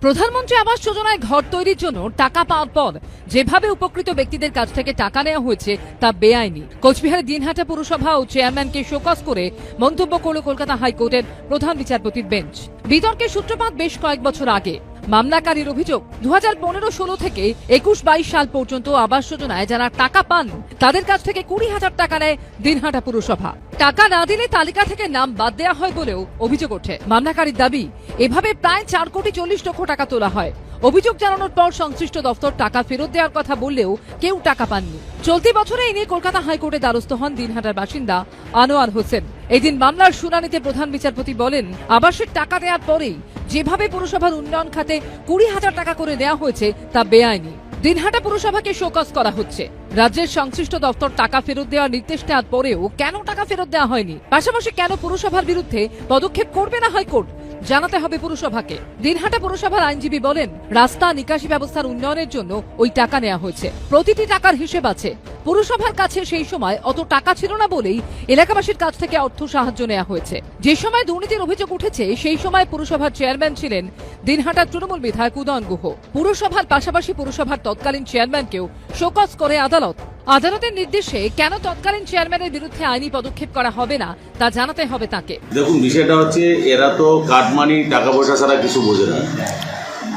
প্রধানমন্ত্রী আবাস যোজনায় ঘর তৈরির জন্য টাকা পাওয়ার পর যেভাবে উপকৃত ব্যক্তিদের কাছ থেকে টাকা নেওয়া হয়েছে তা বেআইনি। কোচবিহারের দিনহাটা পুরসভা ও চেয়ারম্যানকে শোকজ করে মন্তব্য করল কলকাতা হাইকোর্টের প্রধান বিচারপতির বেঞ্চ। বিতর্কের সূত্রপাত বেশ কয়েক বছর আগে। মামলাকারীর অভিযোগ 2015-16 থেকে 21-22 সাল পর্যন্ত আবাস যোজনায় যারা টাকা পান তাদের কাছ থেকে 20,000 টাকা নেয় দিনহাটা পুরসভা। টাকা না দিলে তালিকা থেকে নাম বাদ দেওয়া হয় বলেও অভিযোগ ওঠে। মামলাকারীর দাবি, এভাবে প্রায় 4,40 লক্ষ টাকা তোলা হয়। অভিযোগ জানানোর পর সংশ্লিষ্ট দফতর টাকা ফেরত দেওয়ার কথা বললেও কেউ টাকা পাননি। চলতি বছরে এই নিয়ে কলকাতা হাইকোর্টে দ্বারস্থ হন দিনহাটার বাসিন্দা আনোয়ার হোসেন। এদিন মামলার শুনানিতে প্রধান বিচারপতি বলেন, আবাসের টাকা দেওয়ার পরেই যেভাবে পুরসভার উন্নয়ন খাতে 20,000 টাকা করে দেওয়া হয়েছে তা বেআইনি। দিনহাটা পুরসভাকে শোকজ করা হচ্ছে। রাজ্যের সংশ্লিষ্ট দপ্তর টাকা ফেরত দেওয়ার নির্দেশ দেওয়ার পরেও কেন টাকা ফেরত দেওয়া হয়নি, পাশাপাশি কেন পুরসভার বিরুদ্ধে পদক্ষেপ করবে না হাইকোর্ট, জানাতে হবে পুরসভাকে। দিনহাটা পুরসভার আইনজীবী বলেন, রাস্তা নিকাশি ব্যবস্থার উন্নয়নের জন্য ওই টাকা নেওয়া হয়েছে। প্রতিটি টাকার হিসেব আছে। পুরসভার কাছে সেই সময় অত টাকা ছিল না বলেই এলাকাবাসীর কাছ থেকে অর্থ সাহায্য নেওয়া হয়েছে। যে সময় দুর্নীতির অভিযোগ উঠেছে সেই সময় পুরসভার চেয়ারম্যান ছিলেন দিনহাটার তৃণমূল বিধায়ক উদয়ন গুহ। পুরসভার পাশাপাশি পুরসভার তৎকালীন চেয়ারম্যানকেও শোকজ করে আদালত। আদালতের নির্দেশে কেন তৎকালীন চেয়ারম্যানের বিরুদ্ধে আইনি পদক্ষেপ করা হবে না তা জানাতে হবে তাকে। দেখুন, বিষয়টা হচ্ছে এরা তো কাটমানি টাকা পয়সা ছাড়া কিছু বোঝে না।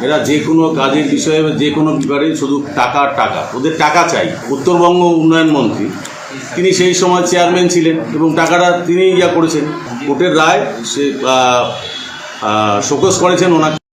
এরা যে কোনো কাজের বিষয়ে যে কোনো ব্যাপারে শুধু টাকা টাকা, ওদের টাকা চাই। উত্তরবঙ্গ উন্নয়ন মন্ত্রী তিনি সেই সময় চেয়ারম্যান ছিলেন এবং টাকাটা তিনি করেছেন। কোর্টের রায় সে শোকজ করেছেন ওনাকে।